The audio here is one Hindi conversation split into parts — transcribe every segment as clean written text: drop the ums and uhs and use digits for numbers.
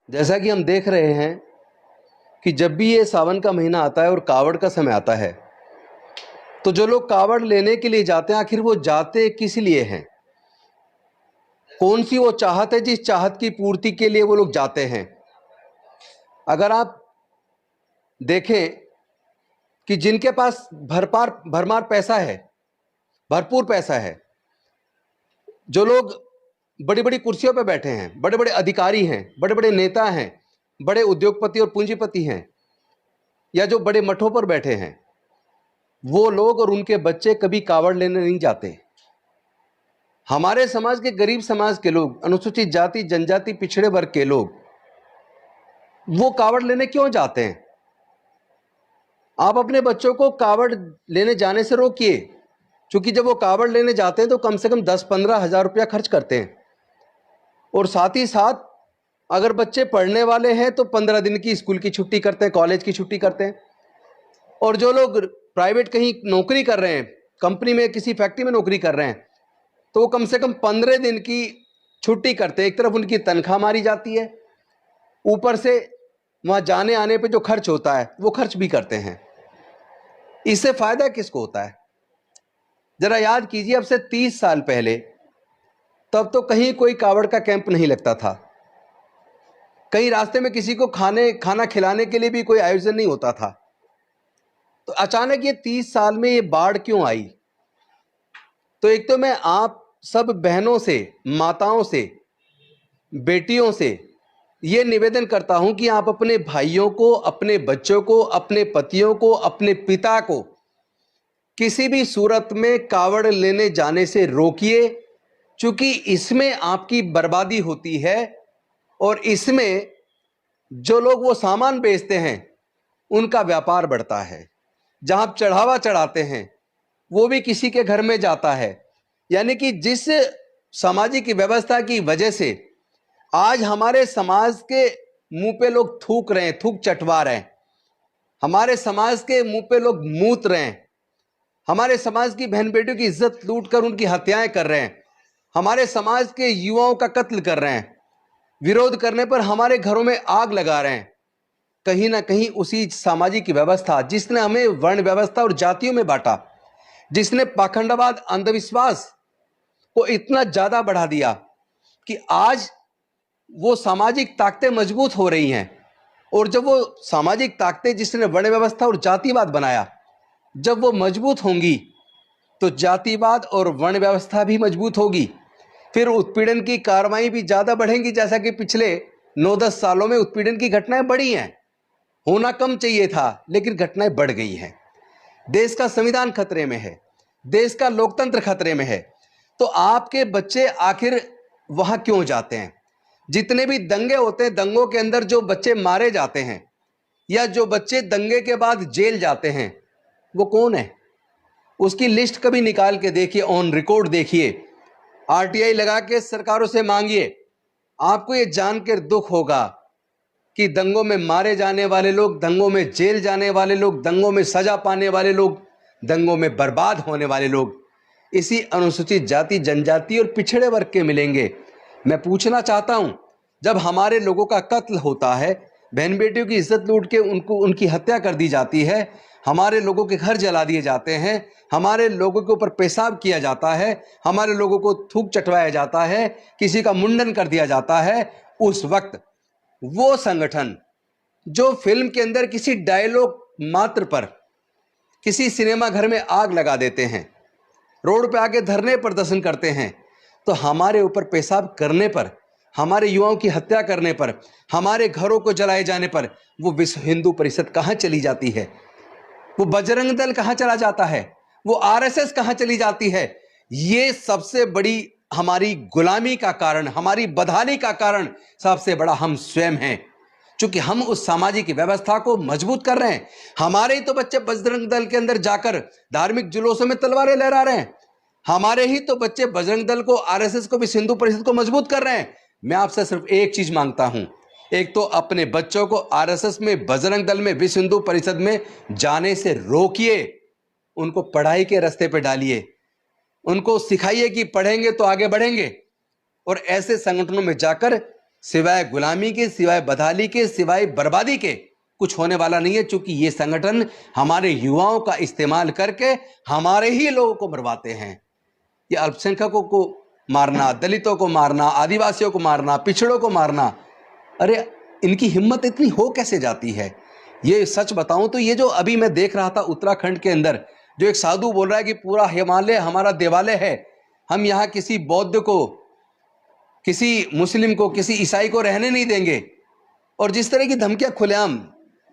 जैसा कि हम देख रहे हैं कि जब भी ये सावन का महीना आता है और कावड़ का समय आता है, तो जो लोग कावड़ लेने के लिए जाते हैं, आखिर वो जाते किस लिए हैं? कौन सी वो चाहत है जिस चाहत की पूर्ति के लिए वो लोग जाते हैं? अगर आप देखें कि जिनके पास भरमार पैसा है, भरपूर पैसा है, जो लोग बड़ी बड़ी कुर्सियों पर बैठे हैं, बड़े बड़े अधिकारी हैं, बड़े बड़े नेता हैं, बड़े उद्योगपति और पूंजीपति हैं, या जो बड़े मठों पर बैठे हैं, वो लोग और उनके बच्चे कभी कावड़ लेने नहीं जाते। हमारे समाज के गरीब समाज के लोग, अनुसूचित जाति जनजाति पिछड़े वर्ग के लोग, वो कावड़ लेने क्यों जाते हैं? आप अपने बच्चों को कावड़ लेने जाने से रोकिए, क्योंकि जब वो कावड़ लेने जाते हैं तो कम से कम 10-15 हज़ार रुपया खर्च करते हैं। और साथ ही साथ अगर बच्चे पढ़ने वाले हैं तो 15 दिन की स्कूल की छुट्टी करते हैं, कॉलेज की छुट्टी करते हैं। और जो लोग प्राइवेट कहीं नौकरी कर रहे हैं, कंपनी में किसी फैक्ट्री में नौकरी कर रहे हैं, तो वो कम से कम 15 दिन की छुट्टी करते हैं। एक तरफ उनकी तनख्वाह मारी जाती है, ऊपर से वहाँ जाने आने पे जो खर्च होता है वो खर्च भी करते हैं। इससे फायदा किसको होता है? जरा याद कीजिए, अब से 30 साल पहले तब तो कहीं कोई कावड़ का कैंप नहीं लगता था, कहीं रास्ते में किसी को खाना खिलाने के लिए भी कोई आयोजन नहीं होता था। तो अचानक ये 30 साल में ये बाढ़ क्यों आई? तो एक तो मैं आप सब बहनों से, माताओं से, बेटियों से ये निवेदन करता हूं कि आप अपने भाइयों को, अपने बच्चों को, अपने पतियों को, अपने पिता को किसी भी सूरत में कावड़ लेने जाने से रोकिए, क्योंकि इसमें आपकी बर्बादी होती है। और इसमें जो लोग वो सामान बेचते हैं उनका व्यापार बढ़ता है। जहां आप चढ़ावा चढ़ाते हैं वो भी किसी के घर में जाता है। यानी कि जिस सामाजिक व्यवस्था की वजह से आज हमारे समाज के मुंह पे लोग थूक रहे हैं, थूक चटवा रहे हैं, हमारे समाज के मुंह पे लोग मूत रहे हैं, हमारे समाज की बहन बेटियों की इज्जत लूटकर उनकी हत्याएं कर रहे हैं, हमारे समाज के युवाओं का कत्ल कर रहे हैं, विरोध करने पर हमारे घरों में आग लगा रहे हैं। कहीं ना कहीं उसी सामाजिक व्यवस्था जिसने हमें वर्ण व्यवस्था और जातियों में बांटा, जिसने पाखंडवाद, अंधविश्वास को इतना ज्यादा बढ़ा दिया कि आज वो सामाजिक ताकतें मजबूत हो रही हैं। और जब वो सामाजिक ताकतें जिसने वर्ण व्यवस्था और जातिवाद बनाया, जब वो मजबूत होंगी तो जातिवाद और वर्ण व्यवस्था भी मजबूत होगी। फिर उत्पीड़न की कार्रवाई भी ज्यादा बढ़ेंगी। जैसा कि पिछले 9-10 सालों में उत्पीड़न की घटनाएं बढ़ी हैं, होना कम चाहिए था लेकिन घटनाएं बढ़ गई हैं। देश का संविधान खतरे में है, देश का लोकतंत्र खतरे में है। तो आपके बच्चे आखिर वहां क्यों जाते हैं? जितने भी दंगे होते हैं, दंगों के अंदर जो बच्चे मारे जाते हैं या जो बच्चे दंगे के बाद जेल जाते हैं, वो कौन है? उसकी लिस्ट कभी निकाल के देखिए, ऑन रिकॉर्ड देखिए, आरटीआई लगा के सरकारों से मांगिए। आपको ये जानकर दुख होगा कि दंगों में मारे जाने वाले लोग, दंगों में जेल जाने वाले लोग, दंगों में सजा पाने वाले लोग, दंगों में बर्बाद होने वाले लोग इसी अनुसूचित जाति जनजाति और पिछड़े वर्ग के मिलेंगे। मैं पूछना चाहता हूं, जब हमारे लोगों का कत्ल होता है, बहन बेटियों की इज्जत लूट के उनकी हत्या कर दी जाती है, हमारे लोगों के घर जला दिए जाते हैं, हमारे लोगों के ऊपर पेशाब किया जाता है, हमारे लोगों को थूक चटवाया जाता है, किसी का मुंडन कर दिया जाता है, उस वक्त वो संगठन जो फिल्म के अंदर किसी डायलॉग मात्र पर किसी सिनेमा घर में आग लगा देते हैं, रोड पे आके धरने प्रदर्शन करते हैं, तो हमारे ऊपर पेशाब करने पर, हमारे युवाओं की हत्या करने पर, हमारे घरों को जलाए जाने पर वो विश्व हिंदू परिषद कहां चली जाती है? वो बजरंग दल कहां चला जाता है? वो आरएसएस कहां चली जाती है? ये सबसे बड़ी हमारी गुलामी का कारण, हमारी बदहाली का कारण सबसे बड़ा हम स्वयं हैं, क्योंकि हम उस सामाजिक व्यवस्था को मजबूत कर रहे हैं। हमारे ही तो बच्चे बजरंग दल के अंदर जाकर धार्मिक जुलूसों में तलवारें लहरा रहे हैं, हमारे ही तो बच्चे बजरंग दल को, आरएसएस को, विश्व हिंदू परिषद को मजबूत कर रहे हैं। मैं आपसे सिर्फ एक चीज मांगता हूं, एक तो अपने बच्चों को आरएसएस में, बजरंग दल में, विश्व हिंदू परिषद में जाने से रोकिए, उनको पढ़ाई के रास्ते पे डालिए, उनको सिखाइए कि पढ़ेंगे तो आगे बढ़ेंगे, और ऐसे संगठनों में जाकर सिवाय गुलामी के, सिवाय बदहाली के, सिवाय बर्बादी के कुछ होने वाला नहीं है, क्योंकि ये संगठन हमारे युवाओं का इस्तेमाल करके हमारे ही लोगों को मरवाते हैं। ये अल्पसंख्यकों को मारना, दलितों को मारना, आदिवासियों को मारना, पिछड़ों को मारना, अरे इनकी हिम्मत इतनी हो कैसे जाती है? ये सच बताऊं तो ये जो अभी मैं देख रहा था उत्तराखंड के अंदर, जो एक साधु बोल रहा है कि पूरा हिमालय हमारा देवालय है, हम यहाँ किसी बौद्ध को, किसी मुस्लिम को, किसी ईसाई को रहने नहीं देंगे, और जिस तरह की धमकियां खुलेआम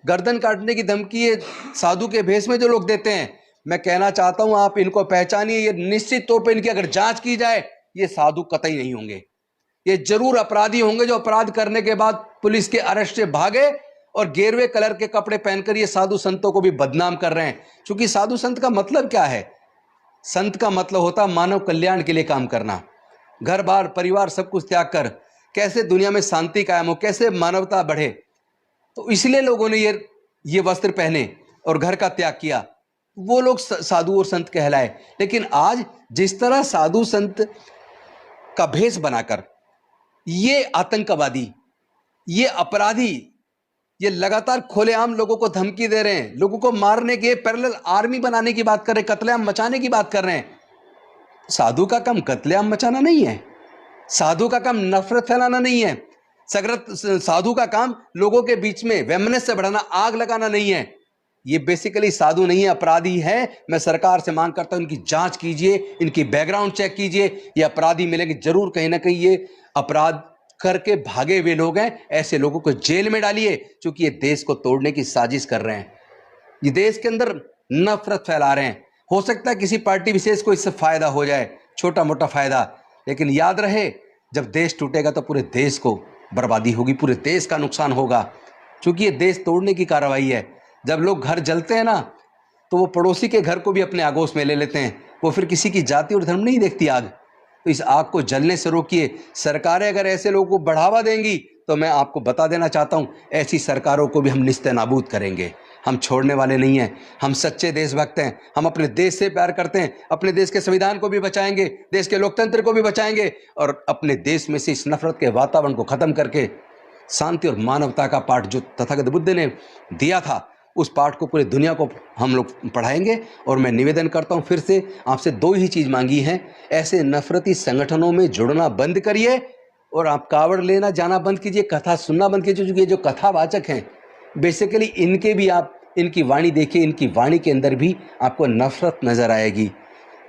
गर्दन काटने की धमकी ये साधु के भेष में जो लोग देते हैं, मैं कहना चाहता हूं आप इनको पहचानिए। ये निश्चित तौर पर इनकी अगर जांच की जाए, ये साधु कतई नहीं होंगे, ये जरूर अपराधी होंगे जो अपराध करने के बाद पुलिस के अरेस्ट से भागे और गेरुए कलर के कपड़े पहनकर ये साधु संतों को भी बदनाम कर रहे हैं। क्योंकि साधु संत का मतलब क्या है? संत का मतलब होता मानव कल्याण के लिए काम करना, घर बार परिवार सब कुछ त्याग कर कैसे दुनिया में शांति कायम हो, कैसे मानवता बढ़े। तो इसलिए लोगों ने ये वस्त्र पहने और घर का त्याग किया, वो लोग साधु और संत कहलाए। लेकिन आज जिस तरह साधु संत का भेष बनाकर ये आतंकवादी, ये अपराधी, ये लगातार खुलेआम लोगों को धमकी दे रहे हैं, लोगों को मारने के, पैरेलल आर्मी बनाने की बात कर रहे हैं, कत्लेआम मचाने की बात कर रहे हैं। साधु का काम कत्लेआम मचाना नहीं है, साधु का काम नफरत फैलाना नहीं है, साधु का काम लोगों के बीच में वैमनस्य बढ़ाना, आग लगाना नहीं है। ये बेसिकली साधु नहीं है, अपराधी है। मैं सरकार से मांग करता हूं इनकी जांच कीजिए, इनकी बैकग्राउंड चेक कीजिए। ये अपराधी मिलेंगे जरूर, कहीं ना कहीं ये अपराध करके भागे हुए लोग हैं, ऐसे लोगों को जेल में डालिए, क्योंकि ये देश को तोड़ने की साजिश कर रहे हैं, ये देश के अंदर नफरत फैला रहे हैं। हो सकता है किसी पार्टी विशेष को इससे फायदा हो जाए, छोटा मोटा फायदा, लेकिन याद रहे जब देश टूटेगा तो पूरे देश को बर्बादी होगी, पूरे देश का नुकसान होगा, क्योंकि ये देश तोड़ने की कार्रवाई है। जब लोग घर जलते हैं ना, तो वो पड़ोसी के घर को भी अपने आगोश में ले लेते हैं, वो फिर किसी की जाति और धर्म नहीं देखती आग। तो इस आग को जलने से रोकिए। सरकारें अगर ऐसे लोगों को बढ़ावा देंगी तो मैं आपको बता देना चाहता हूं, ऐसी सरकारों को भी हम निस्ते नाबूद करेंगे। हम छोड़ने वाले नहीं हैं, हम सच्चे देशभक्त हैं, हम अपने देश से प्यार करते हैं, अपने देश के संविधान को भी बचाएंगे, देश के लोकतंत्र को भी बचाएंगे, और अपने देश में से इस नफरत के वातावरण को खत्म करके शांति और मानवता का पाठ जो तथागत बुद्ध ने दिया था, उस पाठ को पूरी दुनिया को हम लोग पढ़ाएंगे। और मैं निवेदन करता हूं फिर से, आपसे दो ही चीज़ मांगी हैं, ऐसे नफरती संगठनों में जुड़ना बंद करिए, और आप कावड़ लेना जाना बंद कीजिए, कथा सुनना बंद कीजिए। क्योंकि जो कथावाचक हैं बेसिकली इनके भी आप इनकी वाणी देखिए, इनकी वाणी के अंदर भी आपको नफरत नज़र आएगी,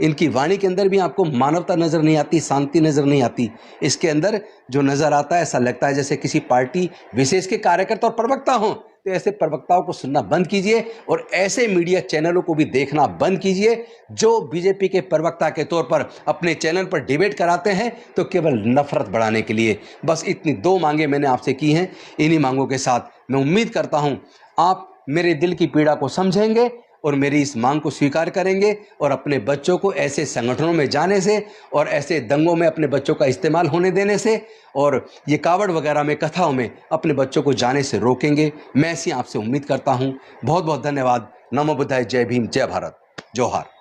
इनकी वाणी के अंदर भी आपको मानवता नज़र नहीं आती, शांति नज़र नहीं आती। इसके अंदर जो नज़र आता है, ऐसा लगता है जैसे किसी पार्टी विशेष के कार्यकर्ता और प्रवक्ता हों। तो ऐसे प्रवक्ताओं को सुनना बंद कीजिए, और ऐसे मीडिया चैनलों को भी देखना बंद कीजिए जो बीजेपी के प्रवक्ता के तौर पर अपने चैनल पर डिबेट कराते हैं तो केवल नफरत बढ़ाने के लिए। बस इतनी दो मांगे मैंने आपसे की हैं। इन्हीं मांगों के साथ मैं उम्मीद करता हूं आप मेरे दिल की पीड़ा को समझेंगे और मेरी इस मांग को स्वीकार करेंगे, और अपने बच्चों को ऐसे संगठनों में जाने से और ऐसे दंगों में अपने बच्चों का इस्तेमाल होने देने से और ये कावड़ वगैरह में, कथाओं में अपने बच्चों को जाने से रोकेंगे। मैं ऐसी आपसे उम्मीद करता हूँ। बहुत बहुत धन्यवाद। नमो बुद्धाय। जय भीम, जय भारत, जोहार।